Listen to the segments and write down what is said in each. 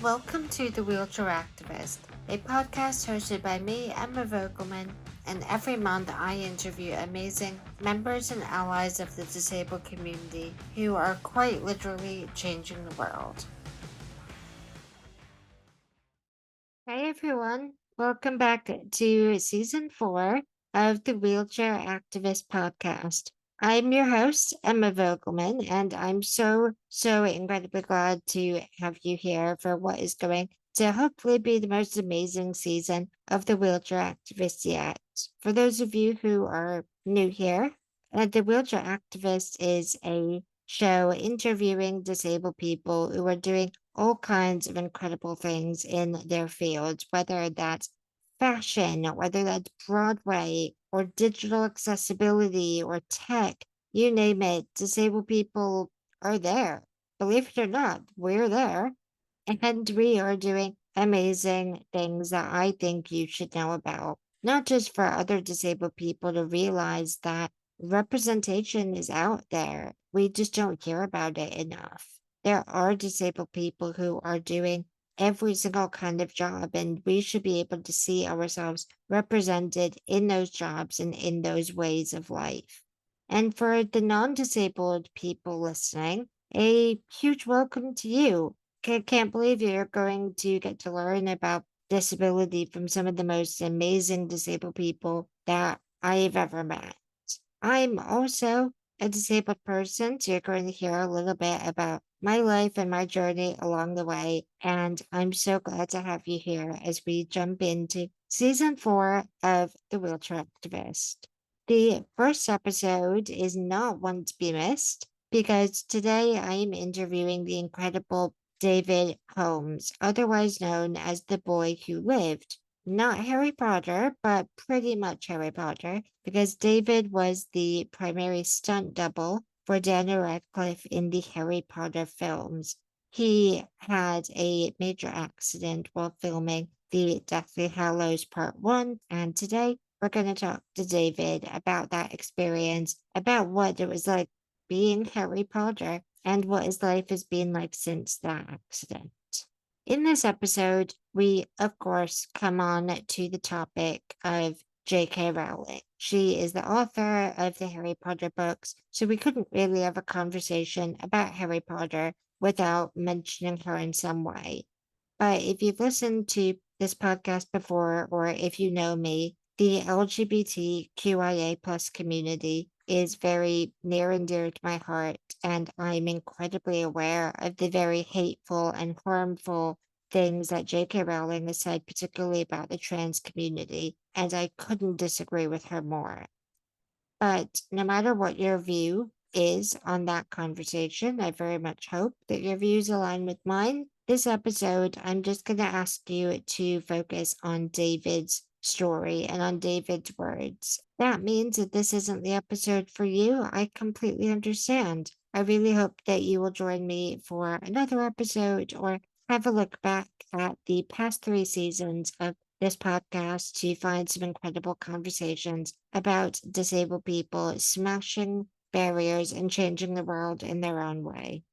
Welcome to The Wheelchair Activist, a podcast hosted by me, Emma Vogelman, and every month I interview amazing members and allies of the disabled community who are quite literally changing the world. Hey everyone, welcome back to season 4 of the Wheelchair Activist podcast. I'm your host, Emma Vogelman, and I'm so incredibly glad to have you here for what is going to hopefully be the most amazing season of the Wheelchair Activist yet. For those of you who are new here, the Wheelchair Activist is a show interviewing disabled people who are doing all kinds of incredible things in their fields, whether that's fashion, whether that's Broadway or digital accessibility or tech, you name it. Disabled people are there. Believe it or not, we're there. And we are doing amazing things that I think you should know about, not just for other disabled people to realize that representation is out there. We just don't hear about it enough. There are disabled people who are doing every single kind of job, and we should be able to see ourselves represented in those jobs and in those ways of life. And for the non disabled people listening, a huge welcome to you. Can't believe you're going to get to learn about disability from some of the most amazing disabled people that I've ever met. I'm also a disabled person, so you're going to hear a little bit about my life and my journey along the way. And I'm so glad to have you here as we jump into season 4 of The Wheelchair Activist. The first episode is not one to be missed because today I am interviewing the incredible David Holmes, otherwise known as the boy who lived. Not Harry Potter, but pretty much Harry Potter, because David was the primary stunt double for Daniel Radcliffe in the Harry Potter films. He had a major accident while filming the Deathly Hallows Part 1, and today we're going to talk to David about that experience, about what it was like being Harry Potter, and what his life has been like since that accident. In this episode, we, of course, come on to the topic of J.K. Rowling. She is the author of the Harry Potter books, so we couldn't really have a conversation about Harry Potter without mentioning her in some way. But if you've listened to this podcast before, or if you know me, the LGBTQIA plus community is very near and dear to my heart, and I'm incredibly aware of the very hateful and harmful things that J.K. Rowling has said, particularly about the trans community, and I couldn't disagree with her more. But no matter what your view is on that conversation, I very much hope that your views align with mine. This episode, I'm just going to ask you to focus on David's story and on David's words. That means that this isn't the episode for you. I completely understand. I really hope that you will join me for another episode or have a look back at the past 3 seasons of this podcast to find some incredible conversations about disabled people smashing barriers and changing the world in their own way.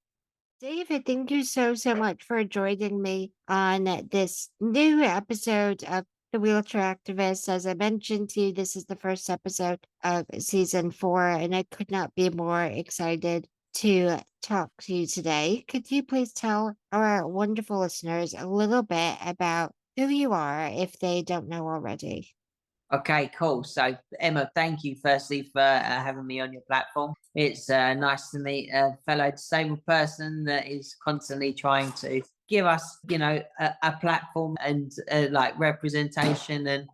David, thank you so much for joining me on this new episode of The Wheelchair Activist. As I mentioned to you, this is the first episode of season 4, and I could not be more excited to talk to you today. Could you please tell our wonderful listeners a little bit about who you are if they don't know already? Okay, cool. So, Emma, thank you firstly for having me on your platform. It's nice to meet a fellow disabled person that is constantly trying to give us, a platform and like representation and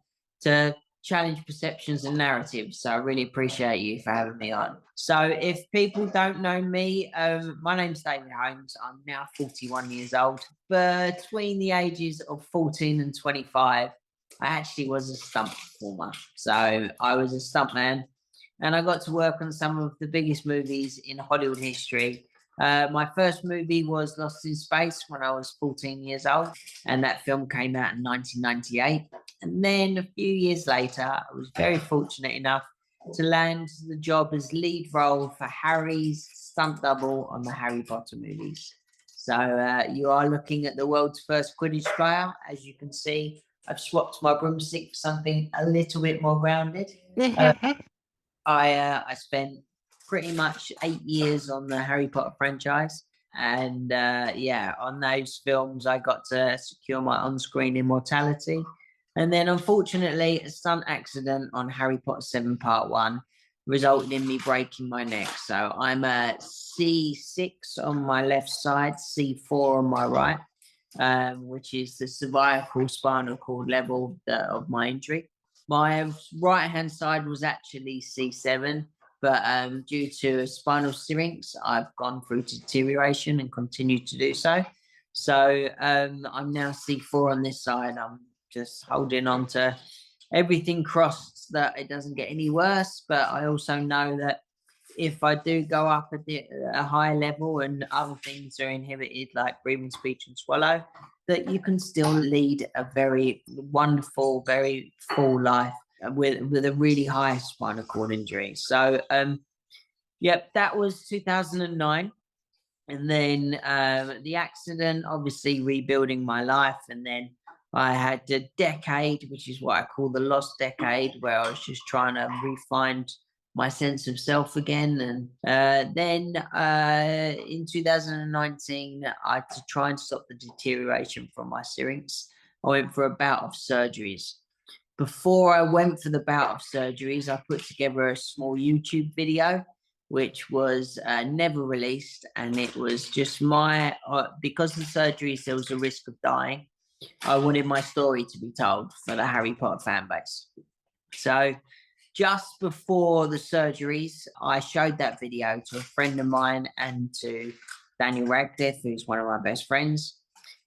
to challenge perceptions and narratives. So, I really appreciate you for having me on. So, if people don't know me, my name's David Holmes. I'm now 41 years old. Between the ages of 14 and 25, I actually was a stunt performer. So I was a stuntman and I got to work on some of the biggest movies in Hollywood history. My first movie was Lost in Space when I was 14 years old, and that film came out in 1998. And then a few years later, I was very fortunate enough to land the job as lead role for Harry's stunt double on the Harry Potter movies. So you are looking at the world's first Quidditch player. As you can see, I've swapped my broomstick for something a little bit more grounded. Uh, I spent pretty much 8 years on the Harry Potter franchise, and yeah, on those films, I got to secure my on-screen immortality. And then, unfortunately, a stunt accident on Harry Potter 7 Part 1 resulted in me breaking my neck. So I'm a C6 on my left side, C4 on my right, which is the cervical spinal cord level of my injury. My right hand side was actually C7, but due to a spinal syrinx, I've gone through deterioration and continue to do so. So I'm now C4 on this side. I'm just holding on to everything crossed that it doesn't get any worse. But I also know that if I do go up a high level and other things are inhibited, like breathing, speech, and swallow, that you can still lead a very wonderful, very full life with a really high spinal cord injury. So, yep, that was 2009. And then the accident, obviously rebuilding my life. And then I had a decade, which is what I call the lost decade, where I was just trying to refine my sense of self again. And then in 2019, to try and stop the deterioration from my syrinx, I went for a bout of surgeries. Before I went for the bout of surgeries, I put together a small YouTube video, which was never released. And it was just because the surgeries, there was a risk of dying. I wanted my story to be told for the Harry Potter fan base. So just before the surgeries, I showed that video to a friend of mine and to Daniel Radcliffe, who's one of my best friends.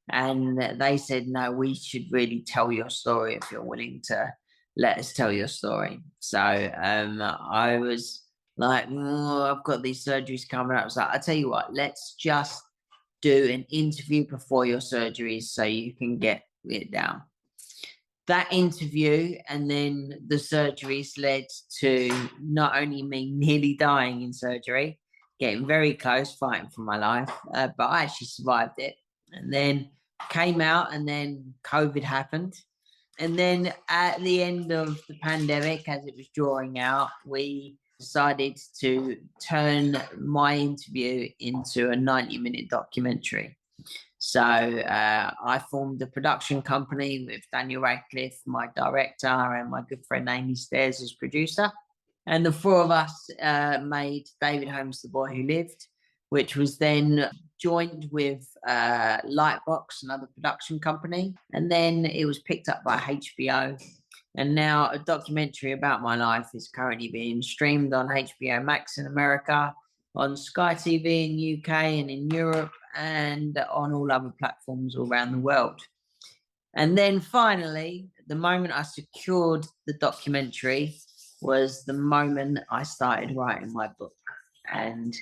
And they said, no, we should really tell your story if you're willing to let us tell your story. So I was like, oh, I've got these surgeries coming up. So I tell you what, let's just do an interview before your surgeries so you can get it down. That interview and then the surgeries led to not only me nearly dying in surgery, getting very close, fighting for my life, but I actually survived it. And then came out, and then COVID happened. And then at the end of the pandemic, as it was drawing out, we decided to turn my interview into a 90-minute documentary. So I formed a production company with Daniel Radcliffe, my director, and my good friend Amy Stairs as producer. And the four of us made David Holmes, The Boy Who Lived, which was then joined with Lightbox, another production company. And then it was picked up by HBO. And now a documentary about my life is currently being streamed on HBO Max in America, on Sky TV in UK and in Europe, and on all other platforms all around the world. And then finally, the moment I secured the documentary was the moment I started writing my book. And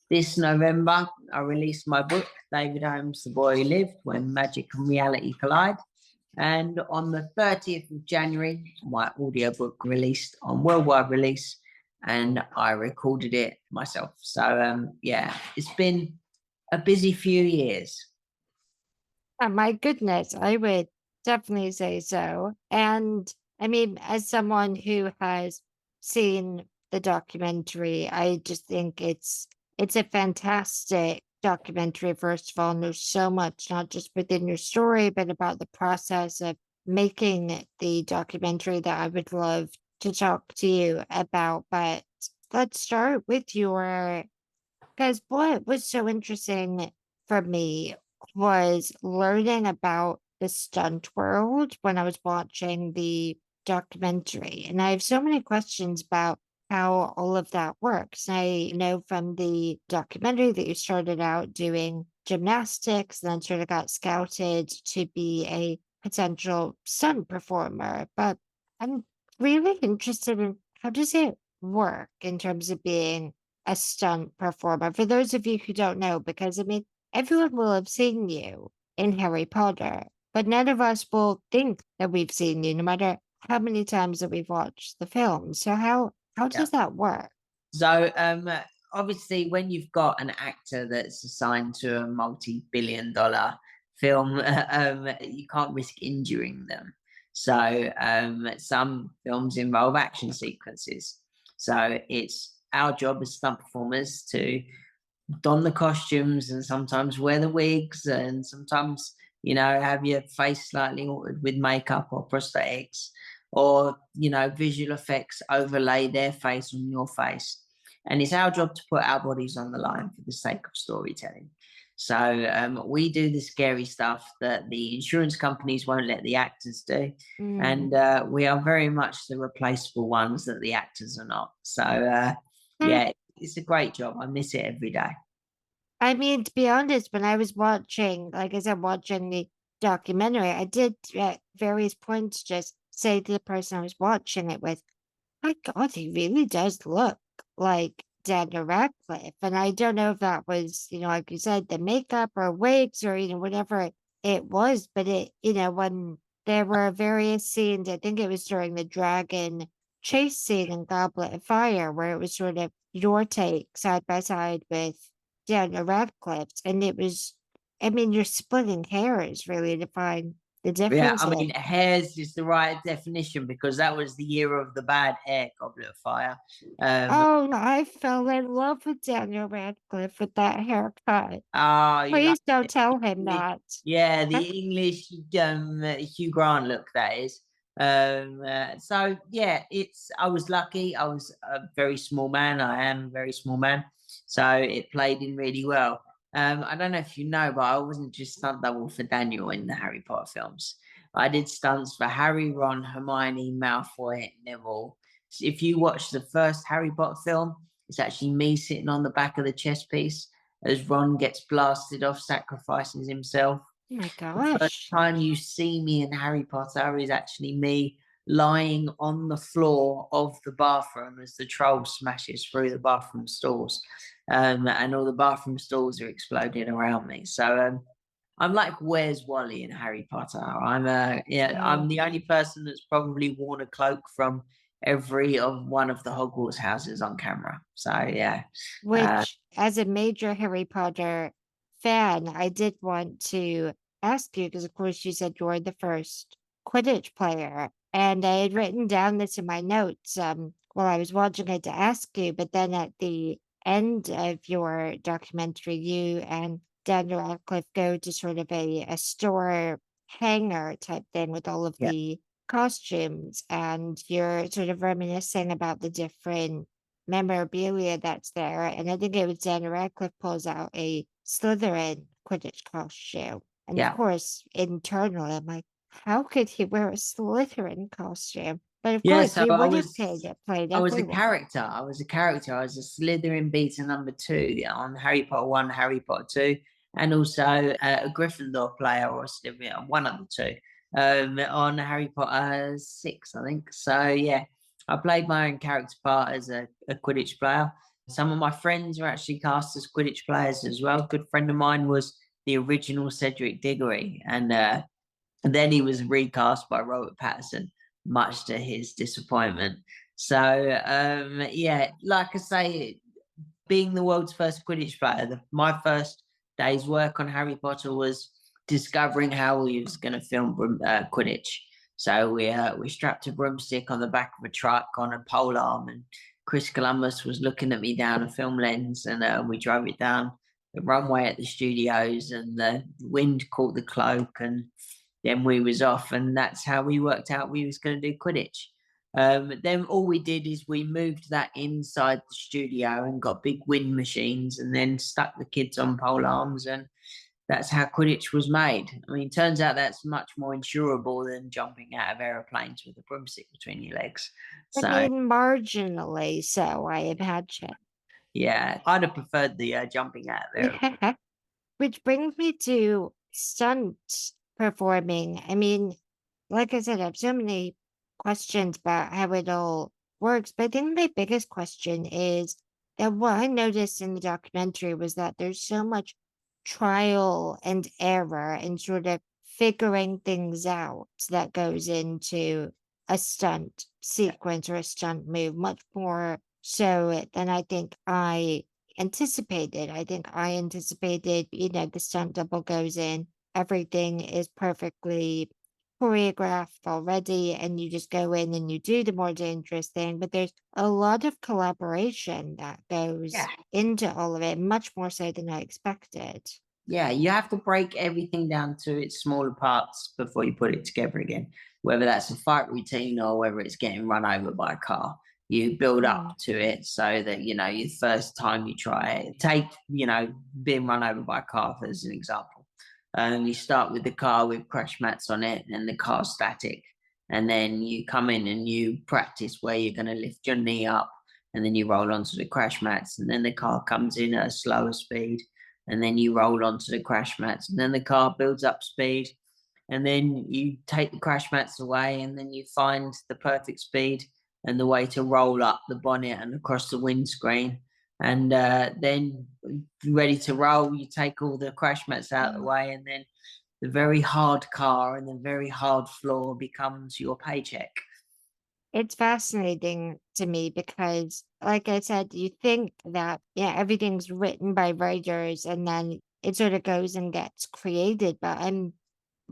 this November, I released my book, David Holmes, The Boy Who Lived, When Magic and Reality Collide. And on the 30th of January, my audiobook released on worldwide release, and I recorded it myself. So, yeah, it's been a busy few years. Oh, my goodness, I would definitely say so. And I mean, as someone who has seen the documentary, I just think it's a fantastic documentary, first of all. And there's so much, not just within your story, but about the process of making the documentary that I would love to talk to you about. But let's start with your, because what was so interesting for me was learning about the stunt world when I was watching the documentary. And I have so many questions about how all of that works. I know from the documentary that you started out doing gymnastics and then sort of got scouted to be a potential stunt performer. But I'm really interested in how does it work in terms of being a stunt performer. For those of you who don't know, because I mean, everyone will have seen you in Harry Potter, but none of us will think that we've seen you, no matter how many times that we've watched the film. So how Yeah. does that work? So obviously, when you've got an actor that's assigned to a multi-billion-dollar film, you can't risk injuring them. So some films involve action sequences. So it's our job as stunt performers to don the costumes and sometimes wear the wigs and sometimes have your face slightly altered with makeup or prosthetics, or visual effects overlay their face on your face, and it's our job to put our bodies on the line for the sake of storytelling. So we do the scary stuff that the insurance companies won't let the actors do, Mm. and we are very much the replaceable ones that the actors are not. So yeah, it's a great job. I miss it every day. I mean, to be honest, when I was watching, like I said, watching the documentary, I did at various points just say to the person I was watching it with, my God, he really does look like Daniel Radcliffe. And I don't know if that was, like you said, the makeup or wigs or, whatever it was, but when there were various scenes, I think it was during the dragon chase scene in Goblet of Fire, where it was sort of your take side by side with Daniel Radcliffe's. And it was, I mean, you're splitting hairs really to find the Yeah, difference I here. mean, hairs is the right definition because that was the year of the bad hair, Goblet of Fire. Um, Oh, no, I fell in love with Daniel Radcliffe with that haircut. you like Please don't the tell him English, that. yeah, the English Hugh Grant look, that is. So yeah, I was lucky. I was a very small man. I am a very small man, so it played in really well. I don't know if you know, but I wasn't just stunt double for Daniel in the Harry Potter films. I did stunts for Harry, Ron, Hermione, Malfoy, Neville. So if you watch the first Harry Potter film, it's actually me sitting on the back of the chess piece as Ron gets blasted off, sacrifices himself. Oh my The first gosh. time you see me in Harry Potter is actually me lying on the floor of the bathroom as the troll smashes through the bathroom stalls, and all the bathroom stalls are exploding around me. So I'm like, where's Wally in Harry Potter? I'm Oh, the only person that's probably worn a cloak from every of one of the Hogwarts houses on camera. So yeah, uh, which, as a major Harry Potter fan, I did want to ask you, because of course you said you're the first Quidditch player. And I had written down this in my notes while I was watching it to ask you, but then at the end of your documentary, you and Daniel Radcliffe go to sort of a store hangar type thing with all of yeah, the costumes, and you're sort of reminiscing about the different memorabilia that's there. And I think it was Daniel Radcliffe pulls out a Slytherin Quidditch costume. And of yeah. course, internally, I'm like, how could he wear a Slytherin costume? But of Yeah, course, so you I would have was played I was a everyone. character. I was a character. I was a Slytherin beta number two on Harry Potter 1, Harry Potter 2, and also a Gryffindor player or a Slytherin, one of the two, on Harry Potter 6, I think. So yeah, I played my own character part as a Quidditch player. Some of my friends were actually cast as Quidditch players as well. A good friend of mine was the original Cedric Diggory, and then he was recast by Robert Pattinson, much to his disappointment. So yeah, like I say, being the world's first Quidditch player, my first day's work on Harry Potter was discovering how we was going to film Quidditch. So we strapped a broomstick on the back of a truck on a pole arm, and Chris Columbus was looking at me down a film lens, and we drove it down the runway at the studios, and the wind caught the cloak, and then we was off, and that's how we worked out we was going to do Quidditch. Then all we did is we moved that inside the studio and got big wind machines, and then stuck the kids on pole arms, and that's how Quidditch was made. I mean, turns out that's much more endurable than jumping out of aeroplanes with a broomstick between your legs. I So mean, marginally so, I imagine. yeah, I'd have preferred the jumping out of there. Yeah. Which brings me to stunt performing. I mean, like I said, I have so many questions about how it all works, but I think my biggest question is that what I noticed in the documentary was that there's so much trial and error and sort of figuring things out that goes into a stunt sequence or a stunt move, much more so than I think I anticipated. I think I anticipated, the stunt double goes in, everything is perfectly choreographed already, and you just go in and you do the more dangerous thing. But there's a lot of collaboration that Yeah. goes into all of it, much more so than I expected. Yeah, you have to break everything down to its smaller parts before you put it together again. Whether that's a fight routine or whether it's getting run over by a car, you build up Mm. to it so that your first time you try it. Take being run over by a car as an example. You start with the car with crash mats on it, and the car's static, and then you come in and you practice where you're going to lift your knee up, and then you roll onto the crash mats, and then the car comes in at a slower speed, and then you roll onto the crash mats, and then the car builds up speed, and then you take the crash mats away, and then you find the perfect speed and the way to roll up the bonnet and across the windscreen, and then ready to roll, you take all the crash mats out of the Mm. way, and then the very hard car and the very hard floor becomes your paycheck. It's fascinating to me because, like I said, you think that, yeah, everything's written by writers and then it sort of goes and gets created. But I'm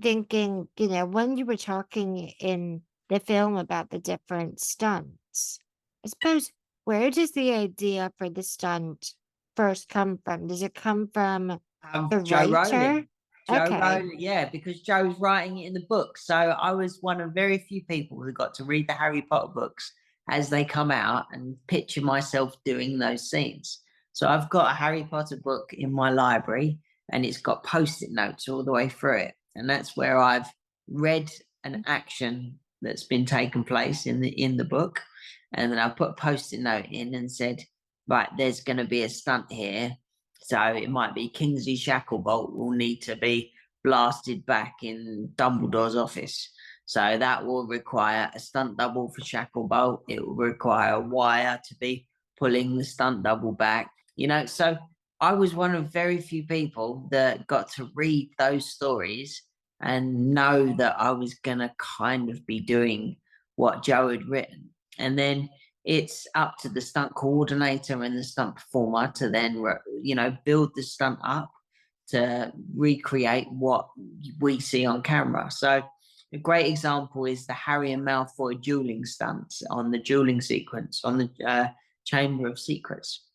thinking, when you were talking in the film about the different stunts, I suppose, where does the idea for the stunt first come from? Does it come from the Joe writer? Rowling. Joe Okay. Rowling, yeah, because Joe's writing it in the book. So I was one of very few people who got to read the Harry Potter books as they come out and picture myself doing those scenes. So I've got a Harry Potter book in my library, and it's got post-it notes all the way through it. And that's where I've read an action that's been taking place in the book. And then I put a post-it note in and said, right, there's going to be a stunt here, so it might be Kingsley Shacklebolt will need to be blasted back in Dumbledore's office. So that will require a stunt double for Shacklebolt. It will require a wire to be pulling the stunt double back. So I was one of very few people that got to read those stories and know that I was gonna kind of be doing what Joe had written. And then it's up to the stunt coordinator and the stunt performer to then build the stunt up to recreate what we see on camera. So a great example is the Harry and Malfoy dueling stunts on the dueling sequence on the Chamber of Secrets.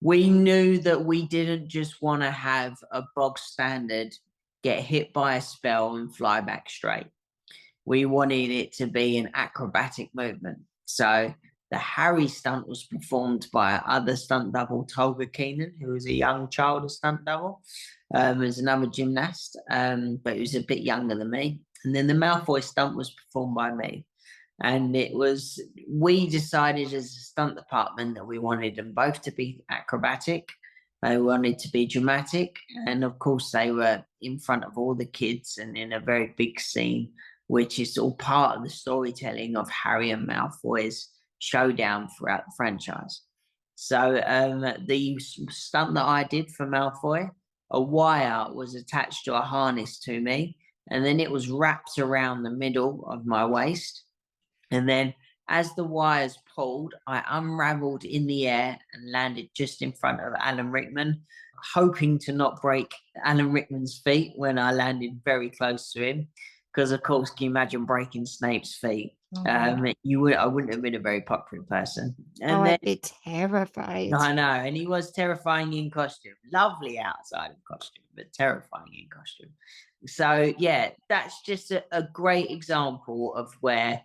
We knew that we didn't just want to have a bog standard get hit by a spell and fly back straight. We wanted it to be an acrobatic movement. So the Harry stunt was performed by other stunt double, Tolga Keenan, who was a young child stunt double, was another gymnast, but he was a bit younger than me. And then the Malfoy stunt was performed by me. And we decided as a stunt department that we wanted them both to be acrobatic. They wanted to be dramatic. And of course, they were in front of all the kids and in a very big scene, which is all part of the storytelling of Harry and Malfoy's showdown throughout the franchise. So the stunt that I did for Malfoy, a wire was attached to a harness to me, and then it was wrapped around the middle of my waist, and then as the wires pulled, I unraveled in the air and landed just in front of Alan Rickman, hoping to not break Alan Rickman's feet when I landed very close to him. Because of course, can you imagine breaking Snape's feet? Mhm. I wouldn't have been a very popular person. Oh, And then I'd be terrified. I know, and he was terrifying in costume. Lovely outside of costume, but terrifying in costume. So yeah, that's just a great example of where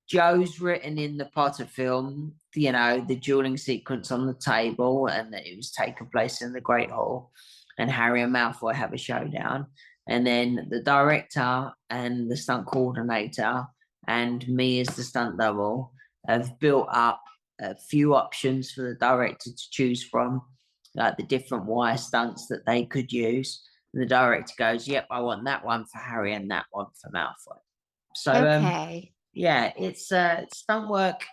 Joe's written in the Potter film, the dueling sequence on the table, and that it was taking place in the Great Hall, and Harry and Malfoy have a showdown. And then the director and the stunt coordinator and me as the stunt double have built up a few options for the director to choose from, like the different wire stunts that they could use. And the director goes, "Yep, I want that one for Harry and that one for Malfoy." So Okay. yeah, it's stunt work,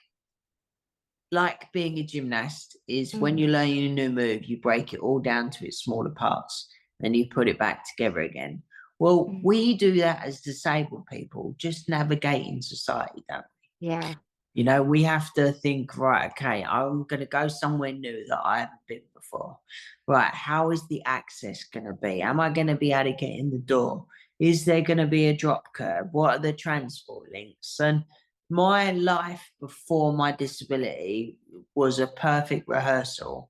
like being a gymnast, is when you Mhm. learn a new move, you break it all down to its smaller parts, and you put it back together again. Well, Mm. we do that as disabled people, just navigating society, don't Yeah. We have to think, right, okay, I'm going to go somewhere new that I haven't been before. Right, how is the access going to be? Am I going to be able to get in the door? Is there going to be a drop curb? What are the transport links? And my life before my disability was a perfect rehearsal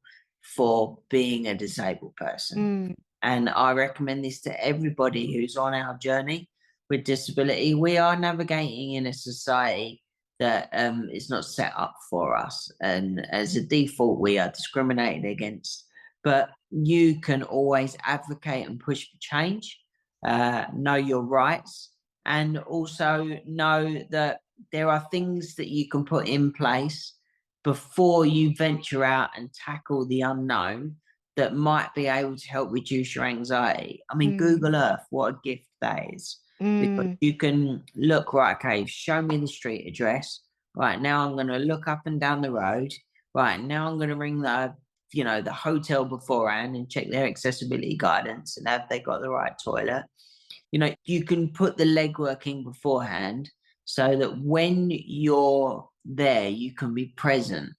for being a disabled person. Mm, And I recommend this to everybody who's on our journey with disability. We are navigating in a society that is not set up for us. And as a default, we are discriminated against. But you can always advocate and push for change, know your rights, and also know that there are things that you can put in place before you venture out and tackle the unknown that might be able to help reduce your anxiety. I mean, mm, Google Earth, what a gift that is. Because mm, you can look, right, okay, show me the street address. Right, now I'm going to look up and down the road. Right, now I'm going to ring the hotel beforehand and check their accessibility guidance and have they got the right toilet. You can put the legwork in beforehand so that when you're there, you can be present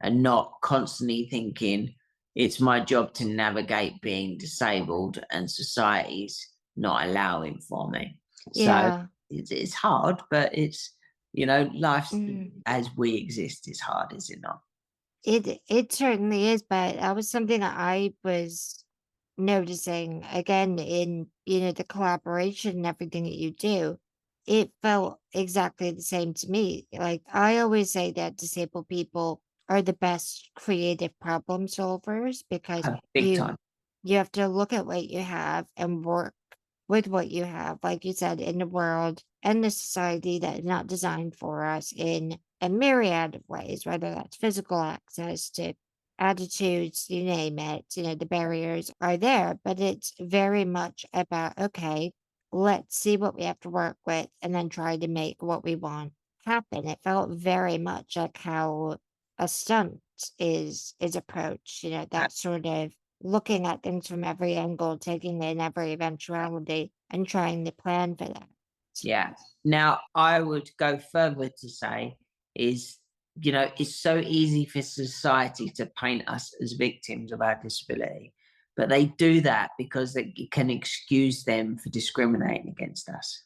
and not constantly thinking, it's my job to navigate being disabled and society's not allowing for me. So yeah. it's hard, but life Mm. as we exist is hard, is it not? It certainly is, but that was something that I was noticing again in, the collaboration and everything that you do. It felt exactly the same to me. Like I always say that disabled people are the best creative problem solvers because Big you time. you have to look at what you have and work with what you have, like you said, in the world and the society that is not designed for us in a myriad of ways, whether that's physical access to attitudes, you name it, the barriers are there, but it's very much about, okay, let's see what we have to work with and then try to make what we want happen. It felt very much like how a stunt is approached, that sort of looking at things from every angle, taking in every eventuality and trying to plan for that. Yeah. Now, I would go further to say is, it's so easy for society to paint us as victims of our disability, but they do that because it can excuse them for discriminating against us.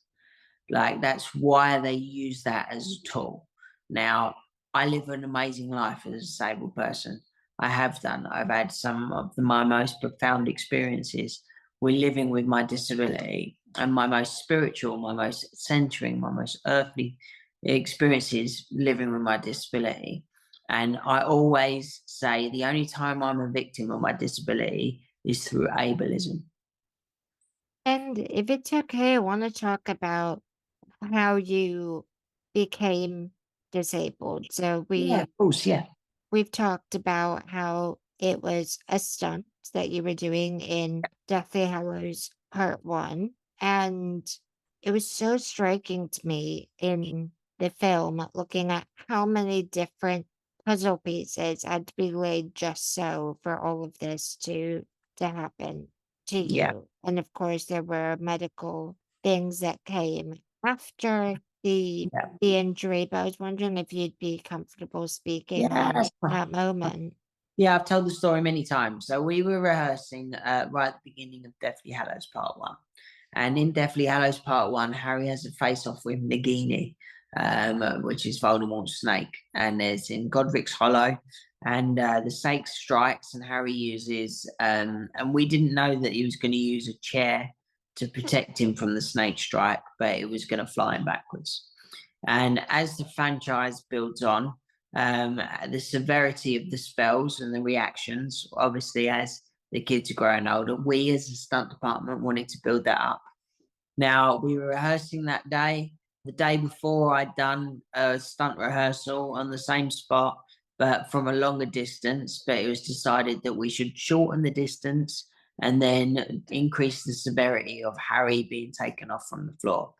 Like that's why they use that as a tool. Now, I live an amazing life as a disabled person. I have done. I've had some of my most profound experiences with living with my disability, and my most spiritual, my most centering, my most earthly experiences living with my disability. And I always say the only time I'm a victim of my disability is through ableism. And if it's okay, I want to talk about how you became disabled. So Yeah, of course. Yeah. we've talked about how it was a stunt that you were doing in Deathly Hallows Part 1. And it was so striking to me in the film, looking at how many different puzzle pieces had to be laid just so for all of this to happen to Yeah. you. And of course, there were medical things that came after Yeah. the injury, but I was wondering if you'd be comfortable speaking Yeah. on That's fine. that moment. Yeah, I've told the story many times. So we were rehearsing right at the beginning of Deathly Hallows Part 1. And in Deathly Hallows Part 1, Harry has a face-off with Nagini, which is Voldemort's snake. And there's in Godric's Hollow, and the snake strikes and Harry uses, and we didn't know that he was going to use a chair to protect him from the snake strike, but it was going to fly him backwards. And as the franchise builds on, the severity of the spells and the reactions, obviously, as the kids are growing older, we as a stunt department wanted to build that up. Now, we were rehearsing that day. The day before, I'd done a stunt rehearsal on the same spot, but from a longer distance. But it was decided that we should shorten the distance and then increase the severity of Harry being taken off from the floor.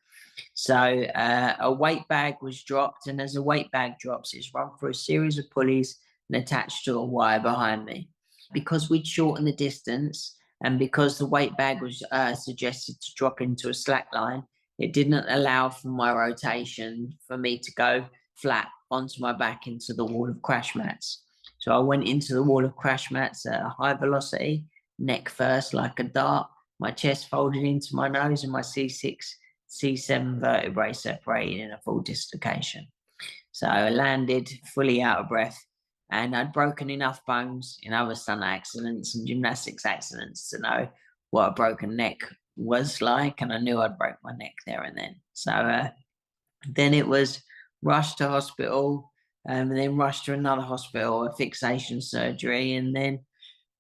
So a weight bag was dropped, and as a weight bag drops, it's run through a series of pulleys and attached to a wire behind me. Because we'd shortened the distance, and because the weight bag was suggested to drop into a slack line, it didn't allow for my rotation for me to go flat onto my back into the wall of crash mats. So I went into the wall of crash mats at a high velocity, neck first, like a dart, my chest folded into my nose, and my C6, C7 vertebrae separated in a full dislocation. So I landed fully out of breath, and I'd broken enough bones in other stunt accidents and gymnastics accidents to know what a broken neck was like, and I knew I'd break my neck there and then. So then it was rushed to hospital, and then rushed to another hospital, a fixation surgery, and then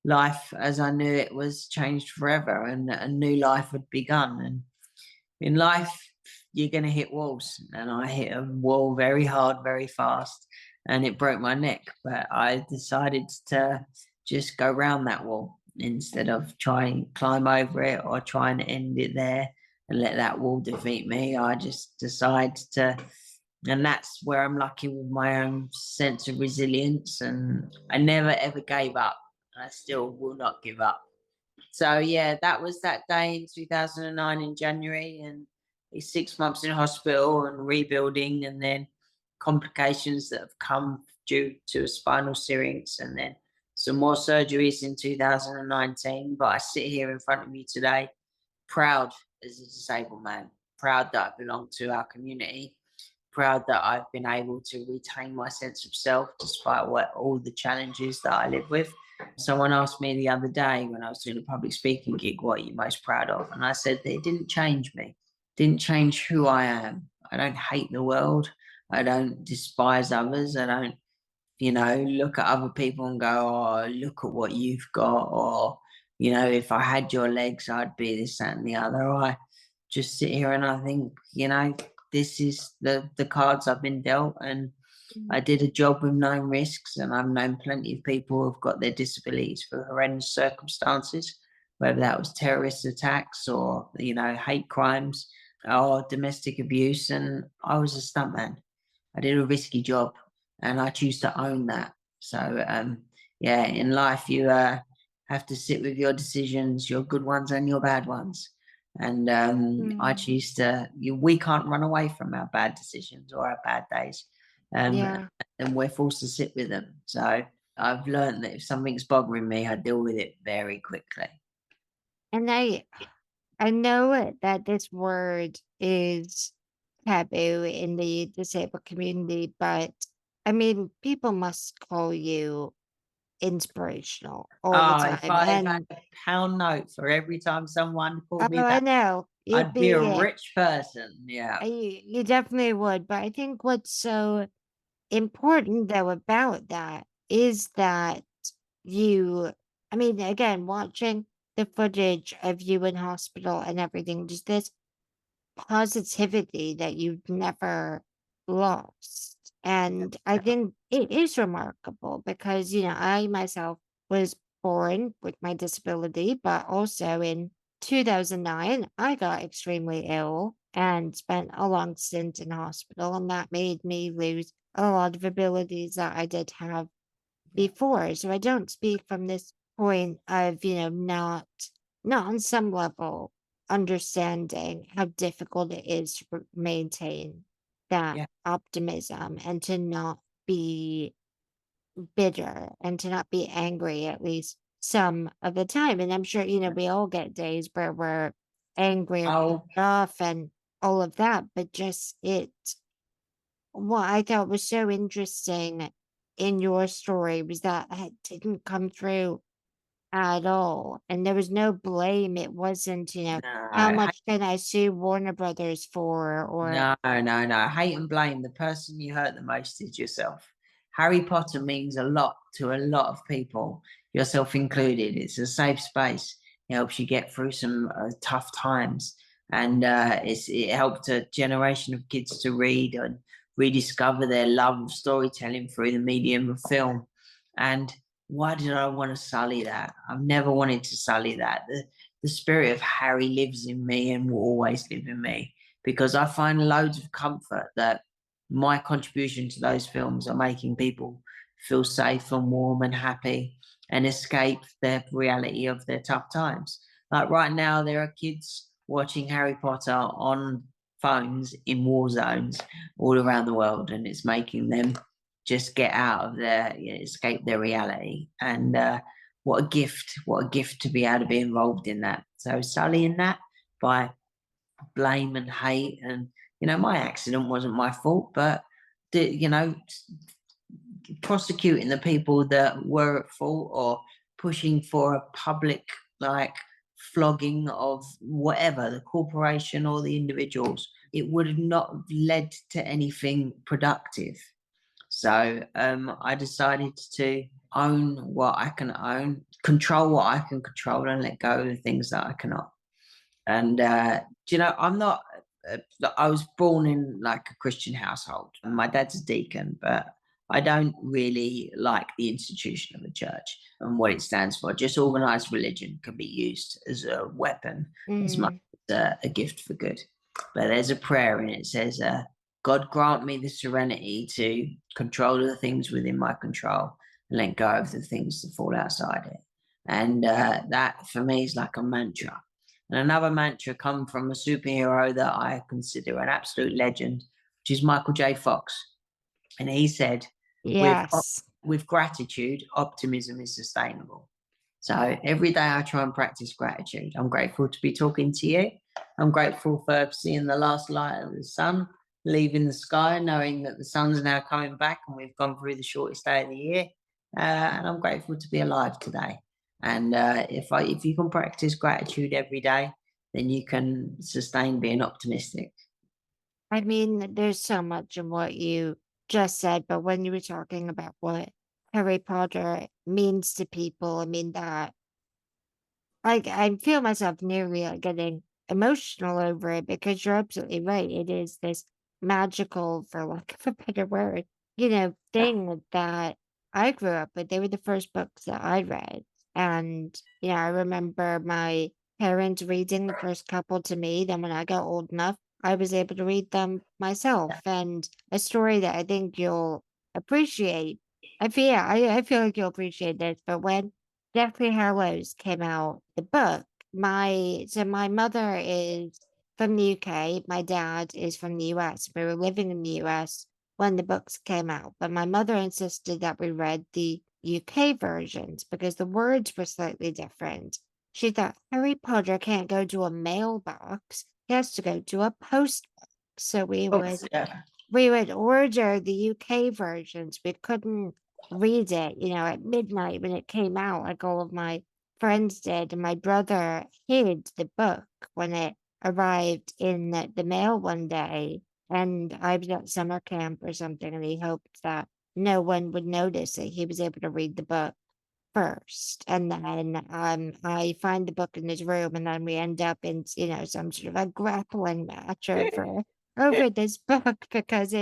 life as I knew it was changed forever, and a new life had begun. And in life, you're going to hit walls, and I hit a wall very hard, very fast, and it broke my neck. But I decided to just go round that wall instead of trying to climb over it or trying to end it there and let that wall defeat me. I just decided to, and that's where I'm lucky with my own sense of resilience, and I never ever gave up. I still will not give up. So yeah, that was that day in 2009 in January, and he's 6 months in hospital and rebuilding, and then complications that have come due to a spinal syrinx, and then some more surgeries in 2019. But I sit here in front of you today, proud as a disabled man, proud that I belong to our community, proud that I've been able to retain my sense of self despite all the challenges that I live with. Someone asked me the other day when I was doing a public speaking gig, what are you most proud of? And I said that it didn't change me, didn't change who I am. I don't hate the world. I don't despise others. I don't, look at other people and go, oh, look at what you've got. Or, if I had your legs, I'd be this, that, and the other. I just sit here and I think, this is the cards I've been dealt, and Mm. I did a job with known risks, and I've known plenty of people who've got their disabilities for horrendous circumstances, whether that was terrorist attacks or hate crimes or domestic abuse. And I was a stuntman. I did a risky job, and I choose to own that. So yeah, in life you have to sit with your decisions, your good ones and your bad ones. And I Mm. choose to. We can't run away from our bad decisions or our bad days, um, Yeah. and we're forced to sit with them. So I've learned that if something's bothering me, I deal with it very quickly. And I know that this word is taboo in the disabled community, but I mean, people must call you inspirational all the Oh, if time. I had And a pound note for every time someone oh, called me I that, know you'd I'd be a be it. rich person. Yeah. You definitely would. But I think what's so important though about that is that you, I mean, again, watching the footage of you in hospital and everything, just this positivity that you've never lost. And I think it is remarkable because, I myself was born with my disability, but also in 2009, I got extremely ill and spent a long stint in hospital. And that made me lose a lot of abilities that I did have before. So I don't speak from this point of, not on some level understanding how difficult it is to maintain that Yeah. optimism and to not be bitter and to not be angry at least some of the time. And I'm sure, we all get days where we're angry or pissed Oh, off and all of that, but just what I thought was so interesting in your story was that it didn't come through at all, and there was no blame. It wasn't, "How no. much can I sue Warner Brothers for?" Or No, no, no. Hate and blame. The person you hurt the most is yourself. Harry Potter means a lot to a lot of people, yourself included. It's a safe space. It helps you get through some tough times, and it helped a generation of kids to read and rediscover their love of storytelling through the medium of film. And why did I want to sully that? I've never wanted to sully that. The spirit of Harry lives in me and will always live in me, because I find loads of comfort that my contribution to those films are making people feel safe and warm and happy and escape the reality of their tough times. Like right now, there are kids watching Harry Potter on phones in war zones all around the world, and it's making them just get out of their, escape their reality. And what a gift to be able to be involved in that. So sullying that by blame and hate, and my accident wasn't my fault, but prosecuting the people that were at fault, or pushing for a public, like, flogging of whatever, the corporation or the individuals, it would have not led to anything productive. So I decided to own what I can own, control what I can control, and let go of the things that I cannot. And I'm not. I was born in like a Christian household. My dad's a deacon, but I don't really like the institution of the church and what it stands for. Just organized religion can be used as a weapon as much Mm. as a gift for good. But there's a prayer, and it says, "God grant me the serenity to control the things within my control and let go of the things that fall outside it." And that for me is like a mantra. And another mantra come from a superhero that I consider an absolute legend, which is Michael J. Fox. And he said, Yes. with gratitude, optimism is sustainable. So every day I try and practice gratitude. I'm grateful to be talking to you. I'm grateful for seeing the last light of the sun leaving the sky, knowing that the sun's now coming back and we've gone through the shortest day of the year. And I'm grateful to be alive today. And if you can practice gratitude every day, then you can sustain being optimistic. I mean, there's so much in what you just said, but when you were talking about what Harry Potter means to people, I mean that like I feel myself nearly like getting emotional over it because you're absolutely right. It is this magical, for lack of a better word, thing that I grew up with. They were the first books that I read. And, I remember my parents reading the first couple to me. Then when I got old enough, I was able to read them myself. And a story that I think you'll appreciate. I feel like you'll appreciate this, but when Deathly Hallows came out, the book. My mother is from the UK, my dad is from the US. We were living in the US when the books came out, but my mother insisted that we read the UK versions because the words were slightly different. She thought Harry Potter can't go to a mailbox, he has to go to a post box. So Yeah. we would order the UK versions. We couldn't read it, at midnight when it came out, like all of my friends did. And my brother hid the book when it arrived in the mail one day. And I was at summer camp or something, and he hoped that no one would notice that he was able to read the book first. And then I find the book in his room, and then we end up in, some sort of a grappling match over this book because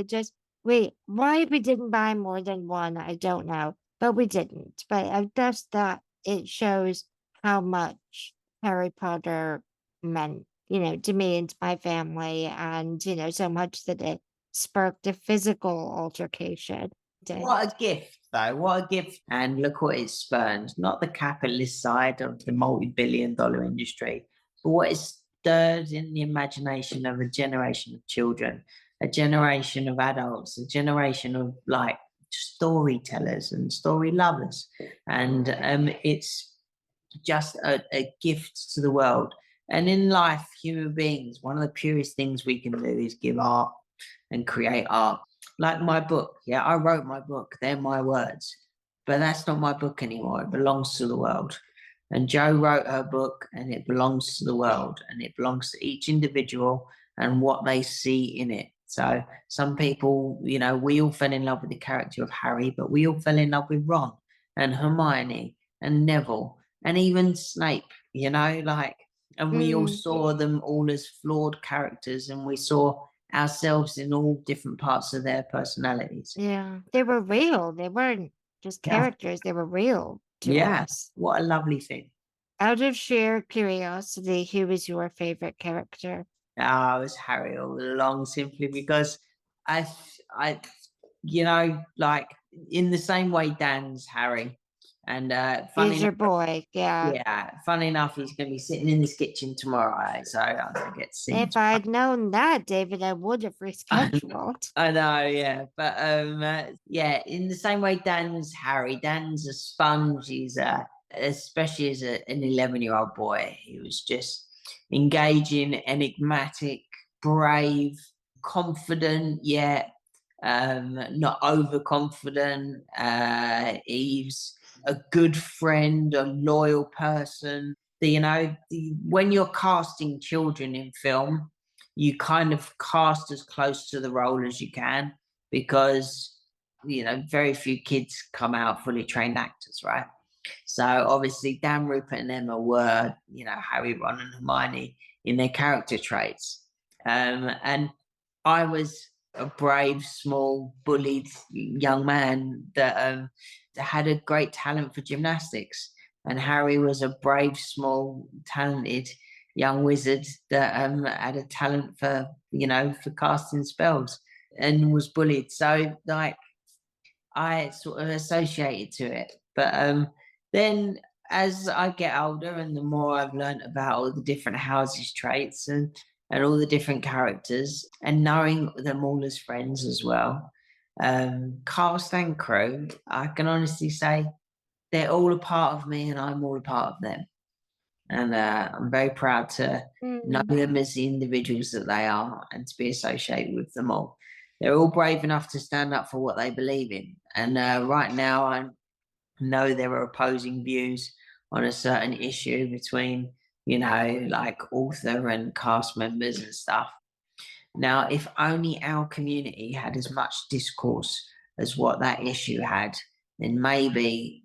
why we didn't buy more than one, I don't know, but we didn't. But I just thought it shows how much Harry Potter meant, to me and to my family, and so much that it sparked a physical altercation. Did. What a gift, though. What a gift. And look what it spurned. Not the capitalist side of the multi-billion-dollar industry, but what it stirred in the imagination of a generation of children, a generation of adults, a generation of like storytellers and story lovers. And it's just a gift to the world. And in life, human beings, one of the purest things we can do is give art and create art. Like my book, yeah, I wrote my book, they're my words, but that's not my book anymore. It belongs to the world. And Jo wrote her book, and it belongs to the world, and it belongs to each individual and what they see in it. So some people, we all fell in love with the character of Harry, but we all fell in love with Ron and Hermione and Neville and even Snape, and we all Mm, saw them all as flawed characters, and we saw ourselves in all different parts of their personalities. yeah, they were real. They weren't just Yeah. characters, they were real to Yeah. us. What a lovely thing. Out of sheer curiosity, who was your favorite character? I was Harry all along simply because I, like in the same way Dan's Harry, And funny He's enough, your boy. Yeah. yeah, funny enough, he's going to be sitting in this kitchen tomorrow, so I'm going to get to see him If tomorrow. I'd known that, David, I would have rescheduled. I know, yeah, but yeah, in the same way, Dan's Harry. Dan's a sponge. He's especially as an 11-year-old boy, he was just engaging, enigmatic, brave, confident, yet not overconfident. He's a good friend, a loyal person. When you're casting children in film, you kind of cast as close to the role as you can, because very few kids come out fully trained actors, right? So obviously Dan, Rupert and Emma were, Harry, Ron and Hermione in their character traits. And I was a brave, small, bullied young man that had a great talent for gymnastics. And Harry was a brave, small, talented young wizard that had a talent for casting spells and was bullied. So like I sort of associated to it. But then as I get older and the more I've learned about all the different houses traits and all the different characters and knowing them all as friends as well, cast and crew, I can honestly say they're all a part of me and I'm all a part of them. And I'm very proud to know Mm. them as the individuals that they are and to be associated with them all. They're all brave enough to stand up for what they believe in. And right now, I know there are opposing views on a certain issue between, like author and cast members and stuff. Now, if only our community had as much discourse as what that issue had, then maybe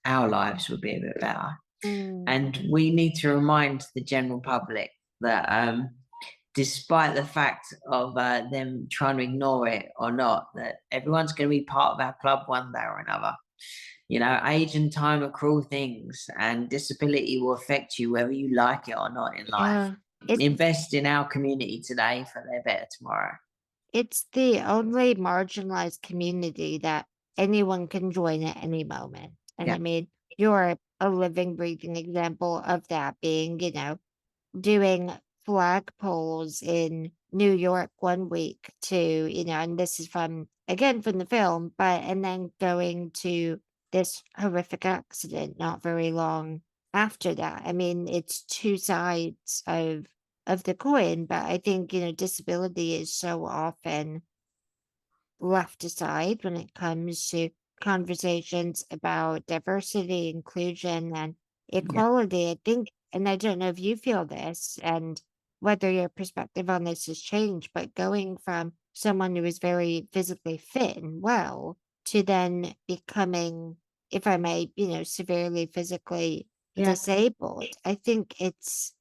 our lives would be a bit better. Mm. And we need to remind the general public that despite the fact of them trying to ignore it or not, that everyone's going to be part of our club one day or another. Age and time are cruel things, and disability will affect you whether you like it or not in life. Yeah. It Invest in our community today for their better tomorrow. it's the only marginalized community that anyone can join at any moment. And Yeah, I mean, you're a living, breathing example of that being, doing flagpoles in New York one week to, and this is from again from the film, but and then going to this horrific accident not very long after that. I mean, it's two sides of the coin, but I think, disability is so often left aside when it comes to conversations about diversity, inclusion, and yeah, equality. I think, and I don't know if you feel this and whether your perspective on this has changed, but going from someone who is very physically fit and well to then becoming, if I may, severely physically yeah. disabled, I think it's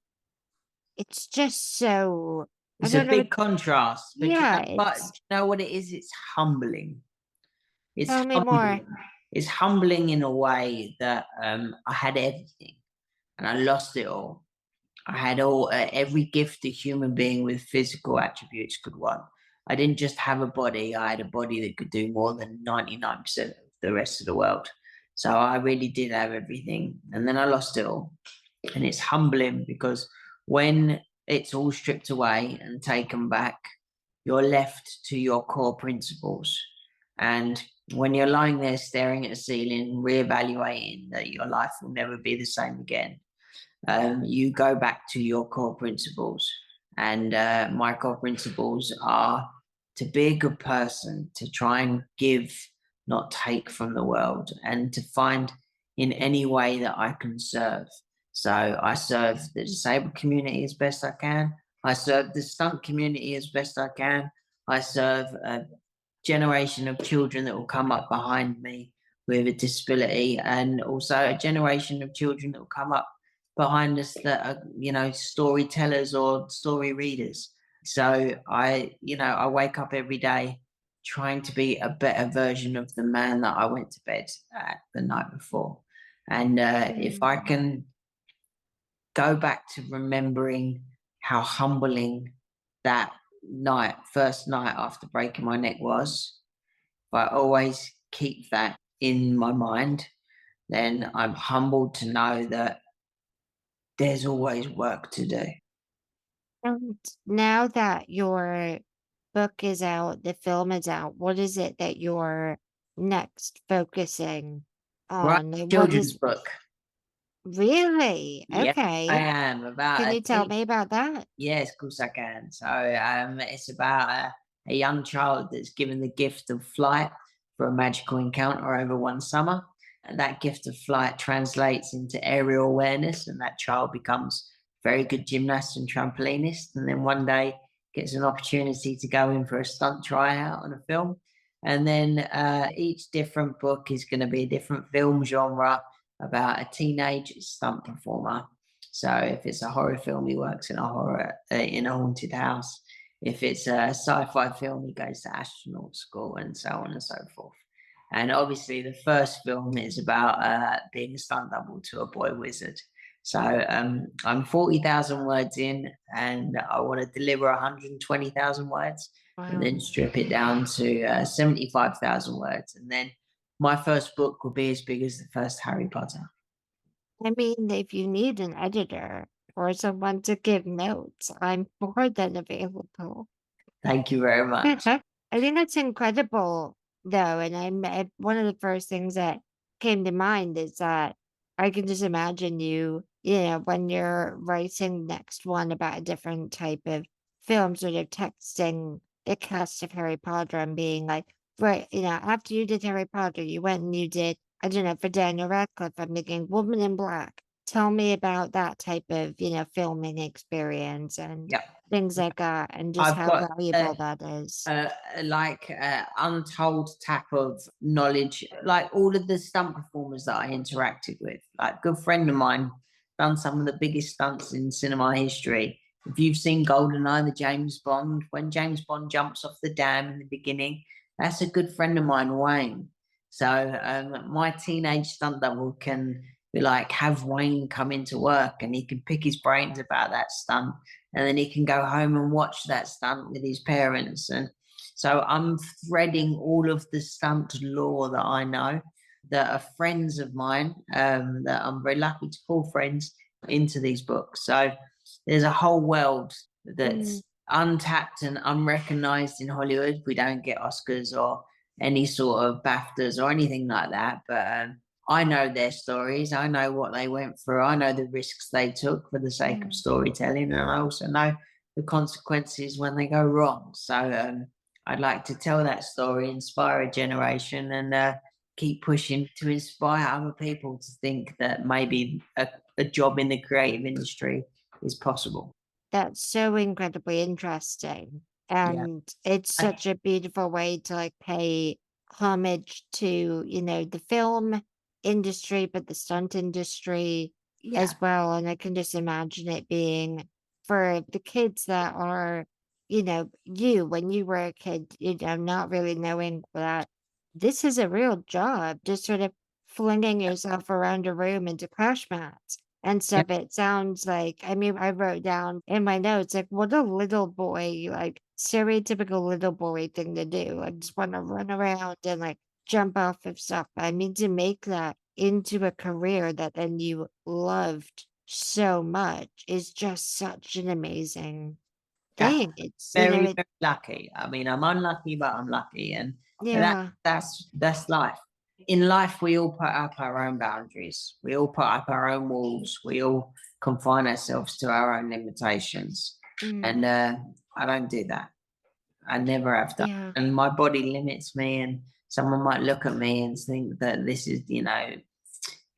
just so, I It's a don't know, big contrast, but yeah, but it's, you know what it is? It's humbling. It's tell me more. humbling. It's humbling in a way that I had everything and I lost it all. I had every gift a human being with physical attributes could want. I didn't just have a body; I had a body that could do more than 99% of the rest of the world. So I really did have everything, and then I lost it all. And it's humbling because when it's all stripped away and taken back, you're left to your core principles. And when you're lying there staring at the ceiling, reevaluating that your life will never be the same again, you go back to your core principles. And my core principles are to be a good person, to try and give, not take from the world, and to find in any way that I can serve. So I serve the disabled community as best I can. I serve the stunt community as best I can. I serve a generation of children that will come up behind me with a disability, and also a generation of children that will come up behind us that are, storytellers or story readers. So I wake up every day trying to be a better version of the man that I went to bed at the night before. And if I Mm. can go back to remembering how humbling that first night after breaking my neck was, but I always keep that in my mind. then I'm humbled to know that there's always work to do. And now that your book is out, the film is out, what is it that you're next focusing Right, on? Like, what children's is book. really? Yeah, I Okay. am about Can a you tell me about that? Yes, of course I can. So it's about a young child that's given the gift of flight for a magical encounter over one summer. And that gift of flight translates into aerial awareness, and that child becomes a very good gymnast and trampolinist. And then one day gets an opportunity to go in for a stunt tryout on a film. And then each different book is going to be a different film genre about a teenage stunt performer. So if it's a horror film, he works in a horror in a haunted house. If it's a sci-fi film, he goes to astronaut school, and so on and so forth. And obviously, the first film is about being a stunt double to a boy wizard. So I'm 40,000 words in, and I want to deliver 120,000 words, and then Wow. strip it down to 75,000 words, and then my first book will be as big as the first Harry Potter. I mean, if you need an editor or someone to give notes, I'm more than available. Thank you very much. I think that's incredible, though, and one of the first things that came to mind is that I can just imagine you, when you're writing next one about a different type of film, sort of texting the cast of Harry Potter and being like, right, after you did Harry Potter, you went and you did, I don't know, for Daniel Radcliffe, I'm thinking Woman in Black. Tell me about that type of, filming experience and Yeah. things like that, and just I've how got valuable that is. like untold tap of knowledge, like all of the stunt performers that I interacted with. Like a good friend of mine done some of the biggest stunts in cinema history. If you've seen GoldenEye, the James Bond, when James Bond jumps off the dam in the beginning, that's a good friend of mine, Wayne. So my teenage stunt double can be like have Wayne come into work and he can pick his brains about that stunt, and then he can go home and watch that stunt with his parents. And so I'm threading all of the stunt lore that I know that are friends of mine, that I'm very lucky to call friends, into these books. So there's a whole world Mm, that's untapped and unrecognized in Hollywood. We don't get Oscars or any sort of BAFTAs or anything like that, but I know their stories. I know what they went through. I know the risks they took for the sake of mm. storytelling, and I also know the consequences when they go wrong. So I'd like to tell that story, inspire a generation, and keep pushing to inspire other people to think that maybe a job in the creative industry is possible. That's so incredibly interesting, Yeah. and it's I- such a beautiful way to, like, pay homage to, the film industry, but the stunt industry yeah. as well, and I can just imagine it being for the kids that are, you when you were a kid, not really knowing that this is a real job, just sort of flinging yourself around a room into crash mats and Yeah. stuff. It sounds like, I mean, I wrote down in my notes, like, what a little boy, like, stereotypical little boy thing to do. I just want to run around and, like, jump off of stuff. I mean, to make that into a career that then you loved so much is just such an amazing Yeah. thing. It's, Very, very lucky. I mean, I'm unlucky, but I'm lucky, and that yeah, that's life. In life, we all put up our own boundaries. We all put up our own walls. We all confine ourselves to our own limitations, mm, and I don't do that. I never have done. yeah. And my body limits me, and someone might look at me and think that this is,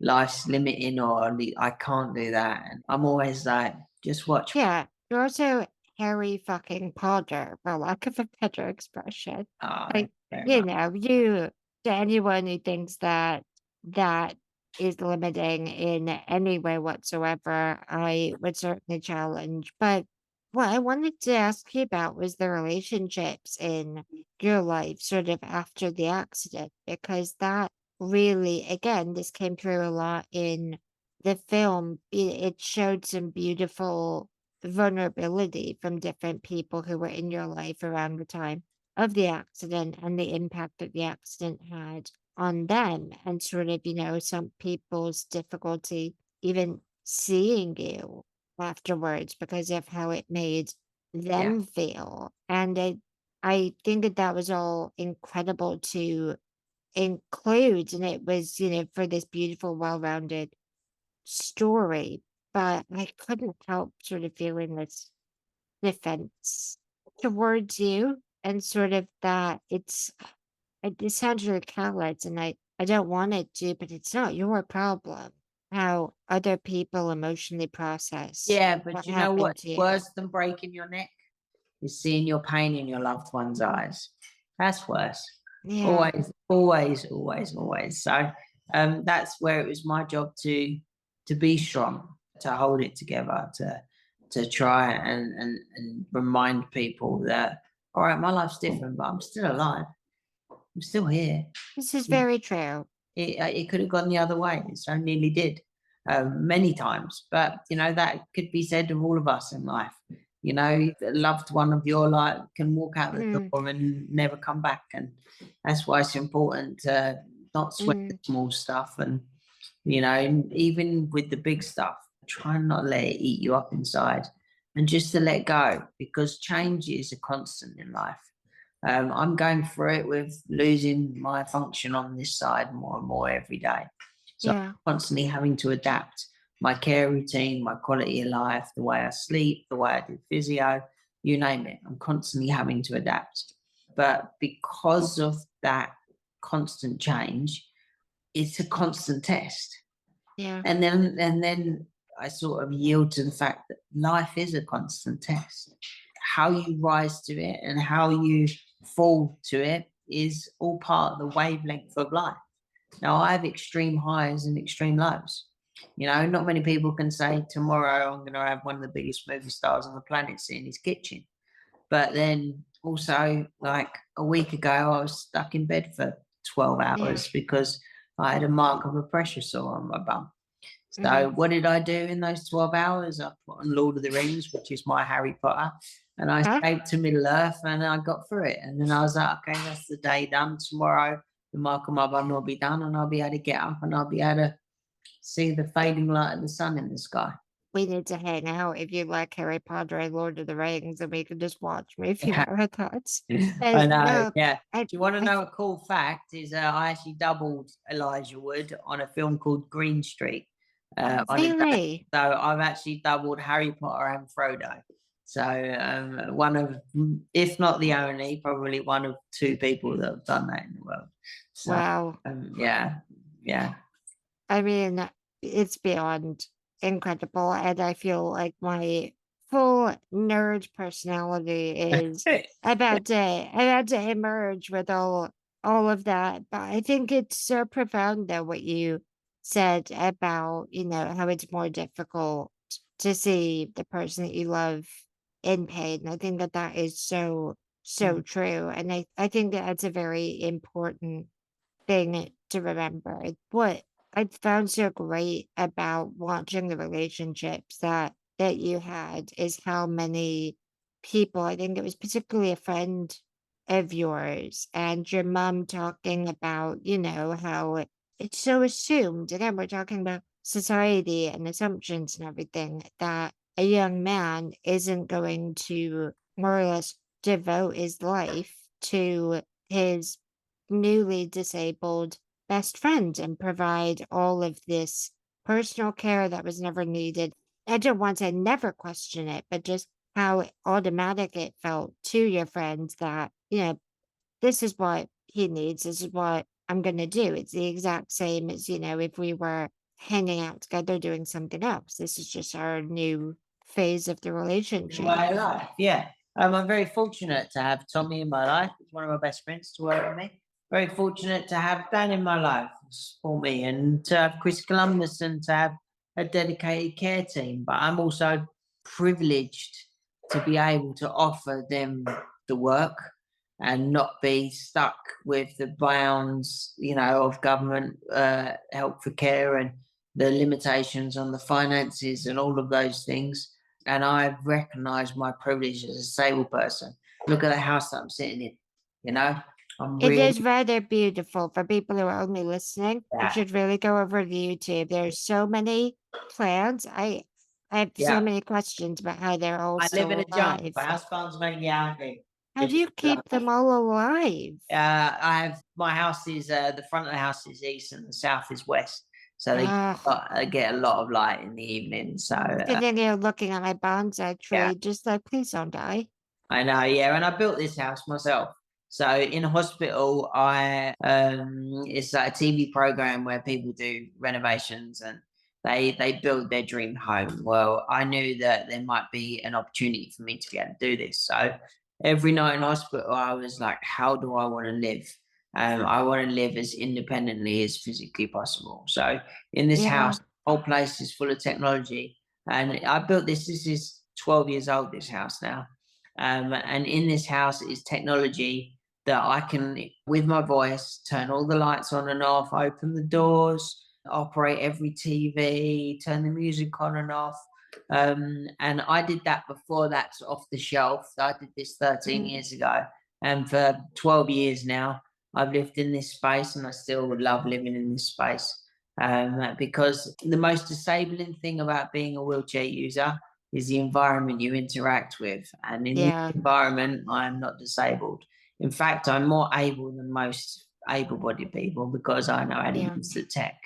life's limiting, or I can't do that. And I'm always like, just watch. Yeah, you're also Harry fucking Potter, for lack of a better expression. Oh, thank Like, you very much. to anyone who thinks that that is limiting in any way whatsoever, I would certainly challenge. But what I wanted to ask you about was the relationships in your life sort of after the accident, because that really, again, this came through a lot in the film. It showed some beautiful vulnerability from different people who were in your life around the time of the accident and the impact that the accident had on them and sort of, some people's difficulty even seeing you afterwards because of how it made Yeah. them feel. And I think that that was all incredible to include. And it was, for this beautiful, well rounded story. But I couldn't help sort of feeling this defense towards you and sort of that it sounds really callous, and I don't want it to, but it's not your problem how other people emotionally process Yeah, what but you know happened what's to you. worse than breaking your neck is seeing your pain in your loved one's eyes. That's worse. Yeah, Always, always, always, always. So that's where it was my job to be strong, to hold it together, to try and remind people that all right, my life's different, but I'm still alive. I'm still here. this is very true. It could have gone the other way. So nearly did many times. But, that could be said of all of us in life. A loved one of your life can walk out the Mm, door and never come back. And that's why it's important to not sweat the mm, small stuff. And, and even with the big stuff, try and not let it eat you up inside and just to let go because change is a constant in life. I'm going through it with losing my function on this side more and more every day. So yeah, I'm constantly having to adapt my care routine, my quality of life, the way I sleep, the way I do physio, you name it. I'm constantly having to adapt. But because of that constant change, it's a constant test. yeah, And then I sort of yield to the fact that life is a constant test. How you rise to it and how you fall to it is all part of the wavelength of life. Now I have extreme highs and extreme lows. Not many people can say tomorrow I'm going to have one of the biggest movie stars on the planet sit in his kitchen. But then also, like a week ago, I was stuck in bed for 12 yeah. hours because I had a mark of a pressure sore on my bum. Hmm. So what did I do in those 12 hours? I put on Lord of the Rings, which is my Harry Potter, and I Huh? escaped to Middle Earth and I got through it. And then I was like, okay, that's the day done. Tomorrow, the mark on my bum will be done and I'll be able to get up and I'll be able to see the fading light of the sun in the sky. We need to hang out if you like Harry Potter and Lord of the Rings, and we can just watch movie marathons. I And know, no, yeah. I, Do you want to I know a cool fact? Is I actually doubled Elijah Wood on a film called Green Street on a day. really, So I've actually doubled Harry Potter and Frodo. So one of, if not the only, probably one of two people that have done that in the world. So wow. yeah, yeah. I mean, it's beyond incredible, and I feel like my full nerd personality is about to emerge with all of that. But I think it's so profound though what you said about, how it's more difficult to see the person that you love in pain. I think that that is so true. And I think that that's a very important thing to remember. What I found so great about watching the relationships that you had is how many people, I think it was particularly a friend of yours and your mom talking about, how it's so assumed. Again, we're talking about society and assumptions and everything that a young man isn't going to more or less devote his life to his newly disabled best friend and provide all of this personal care that was never needed. I don't want to never question it, but just how automatic it felt to your friends that, this is what he needs, this is what I'm going to do. It's the exact same as, if we were hanging out together doing something else. This is just our new phase of the In relationship. my life, yeah. I'm very fortunate to have Tommy in my life. He's one of my best friends to work with me. Very fortunate to have Dan in my life for me and to have Chris Columbus and to have a dedicated care team. But I'm also privileged to be able to offer them the work and not be stuck with the bounds, of government help for care and the limitations on the finances and all of those things. And I recognize my privilege as a disabled person. Look at the house that I'm sitting in, you know. I'm It really is rather beautiful for people who are only listening. You yeah, should really go over to YouTube. There's so many plants. I have so yeah. many questions about how they're all I live in still a jungle. alive. House plants make me happy. How do Because you keep them all alive? I have my house is the front of the house is east and the south is west, so Oh, they get a lot of light in the evening. So sitting here looking at my bonsai yeah, tree, just like, please don't die. I know, yeah, and I built this house myself. So in hospital, it's like a TV program where people do renovations and they build their dream home. Well, I knew that there might be an opportunity for me to be able to do this. So every night in hospital, I was like, how do I want to live? I want to live as independently as physically possible. So in this Yeah, house, the whole place is full of technology, and I built this. This is 12 years old. This house now. And in this house is technology that I can, with my voice, turn all the lights on and off, open the doors, operate every TV, turn the music on and off. And I did that before that's off the shelf. I did this 13 mm, years ago. And for 12 years now, I've lived in this space and I still would love living in this space. Because the most disabling thing about being a wheelchair user is the environment you interact with. And in this yeah, environment, I am not disabled. In fact, I'm more able than most able bodied people because I know how to yeah. use the tech.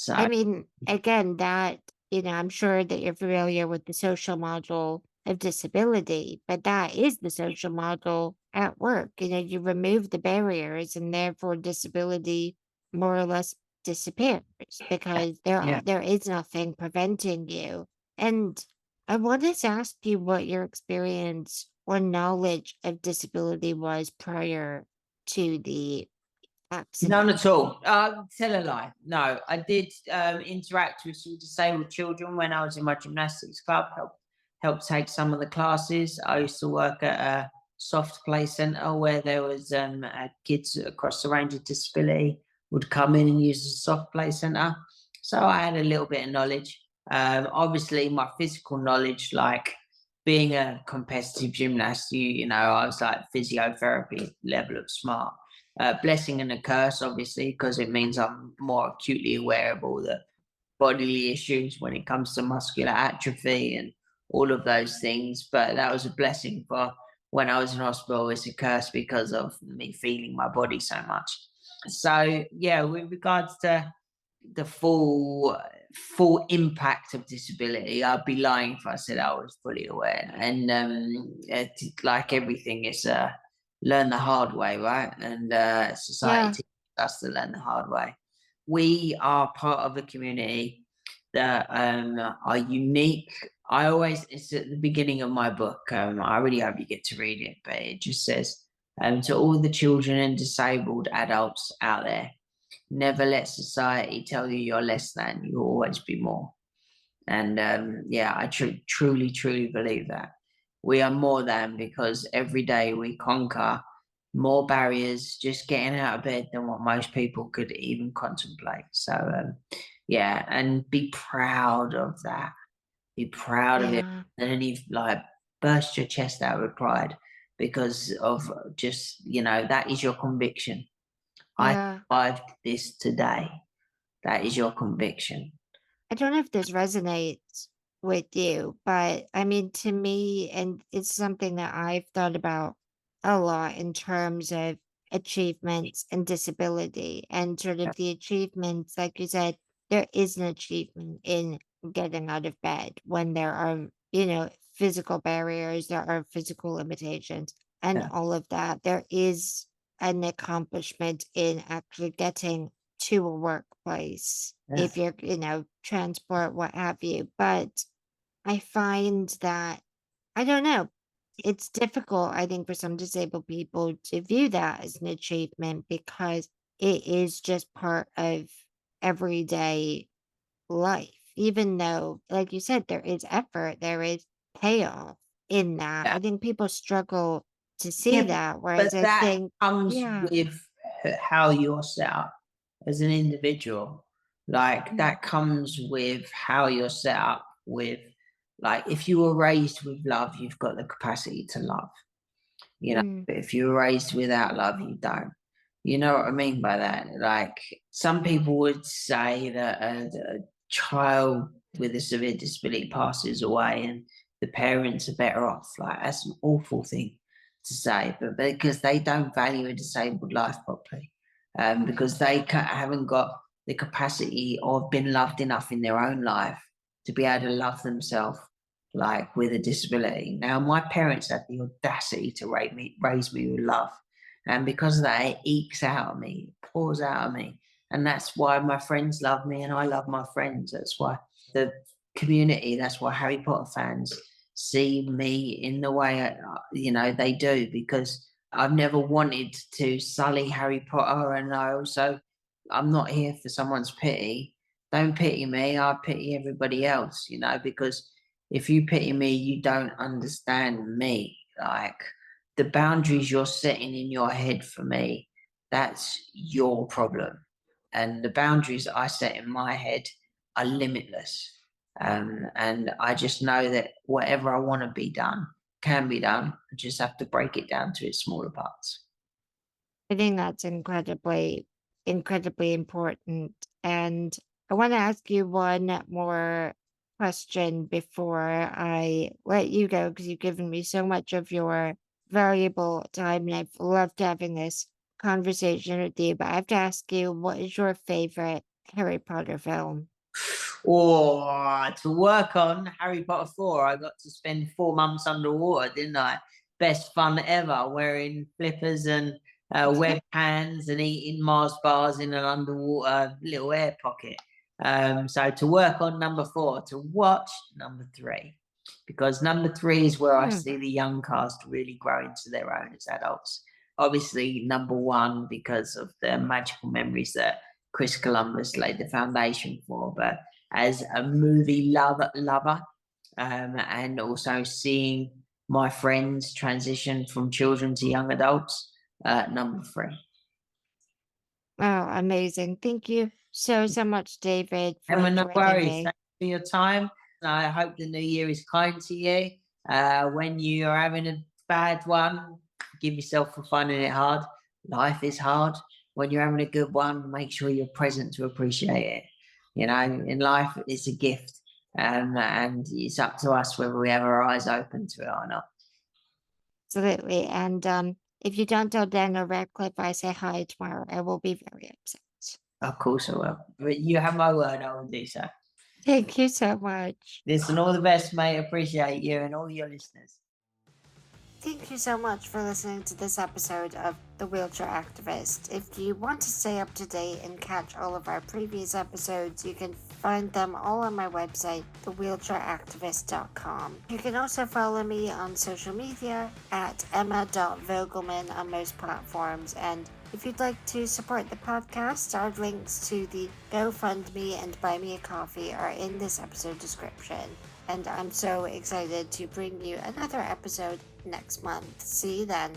I So, mean, again, I'm sure that you're familiar with the social model of disability, but that is the social model at work. You remove the barriers and therefore disability more or less disappears because yeah. there is nothing preventing you. And I wanted to ask you what your experience or knowledge of disability was prior to the None accident. at all. Tell a lie. No, I did interact with some disabled children when I was in my gymnastics club. Helped take some of the classes. I used to work at a soft play centre where there was kids across the range of disability would come in and use the soft play centre. So I had a little bit of knowledge. Obviously, my physical knowledge, like being a competitive gymnast, I was like physiotherapy level of smart. Blessing and a curse, obviously, because it means I'm more acutely aware of all the bodily issues when it comes to muscular atrophy and all of those things. But that was a blessing for when I was in hospital. It's a curse because of me feeling my body so much. So yeah, with regards to the full impact of disability, I'd be lying if I said I was fully aware. And like everything, it's learn the hard way, right? And society Yeah, teaches us to learn the hard way. We are part of a community that are unique. I always, it's at the beginning of my book. I really hope you get to read it, but it just says, to all the children and disabled adults out there, never let society tell you you're less than. You'll always be more. And yeah, I truly, truly believe that. We are more than because every day we conquer more barriers just getting out of bed than what most people could even contemplate. So, yeah, and be proud of that. Be proud of it. yeah, And then you've like burst your chest out with pride because of just, that is your conviction. I yeah. survived this today. That is your conviction. I don't know if this resonates with you, but I mean, to me, and it's something that I've thought about a lot in terms of achievements and disability and sort Yeah. of the achievements, like you said, there is an achievement in getting out of bed when there are, physical barriers, there are physical limitations, and Yeah. all of that. There is an accomplishment in actually getting to a workplace Yeah. if you're, transport, what have you. But I find that, I don't know, it's difficult, I think, for some disabled people to view that as an achievement because it is just part of everyday life, even though, like you said, there is effort, there is payoff in that. Yeah. I think people struggle to see Yeah, that, whereas but I that think, comes yeah, with how you're set up as an individual. Like mm, that comes with how you're set up with, like, if you were raised with love, you've got the capacity to love. mm, But if you were raised without love, you don't. You know what I mean by that? Like, some people would say that a child with a severe disability passes away and the parents are better off. Like, that's an awful thing to say, but because they don't value a disabled life properly, because they haven't got the capacity or been loved enough in their own life to be able to love themselves, like with a disability. Now, my parents had the audacity to raise me with love, and because of that, it ekes out of me, it pours out of me. And that's why my friends love me and I love my friends. That's why the community, that's why Harry Potter fans see me in the way, they do, because I've never wanted to sully Harry Potter. And I'm not here for someone's pity. Don't pity me. I pity everybody else, because if you pity me, you don't understand me. Like, the boundaries you're setting in your head for me, that's your problem. And the boundaries I set in my head are limitless. And I just know that whatever I want to be done can be done. I just have to break it down to its smaller parts. I think that's incredibly, incredibly important. And I want to ask you one more question before I let you go, because you've given me so much of your valuable time, and I've loved having this conversation with you. But I have to ask you, what is your favorite Harry Potter film? Or to work on Harry Potter 4, I got to spend 4 months underwater, didn't I? Best fun ever, wearing flippers and web hands and eating Mars bars in an underwater little air pocket. So to work on number 4, to watch number 3, because number 3 is where I Hmm. see the young cast really grow into their own as adults. Obviously, number 1 because of the magical memories that Chris Columbus laid the foundation for, but as a movie lover, and also seeing my friends transition from children to young adults. Number 3. Oh, amazing. Thank you so, so much, David, for Emma, no joining worries. me. Thanks for your time. I hope the new year is kind to you. When you are having a bad one, give yourself for finding it hard. Life is hard. When you're having a good one, make sure you're present to appreciate it. In life, it's a gift, and it's up to us whether we have our eyes open to it or not. Absolutely. And if you don't tell Daniel Radcliffe I say hi tomorrow, I will be very upset. Of course I will. But you have my word, I will do so. Thank you so much. Listen, all the best, mate. Appreciate you and all your listeners. Thank you so much for listening to this episode of The Wheelchair Activist. If you want to stay up to date and catch all of our previous episodes, you can find them all on my website, thewheelchairactivist.com. You can also follow me on social media at emma.vogelman on most platforms. And if you'd like to support the podcast, our links to the GoFundMe and Buy Me a Coffee are in this episode description. And I'm so excited to bring you another episode next month. See you then.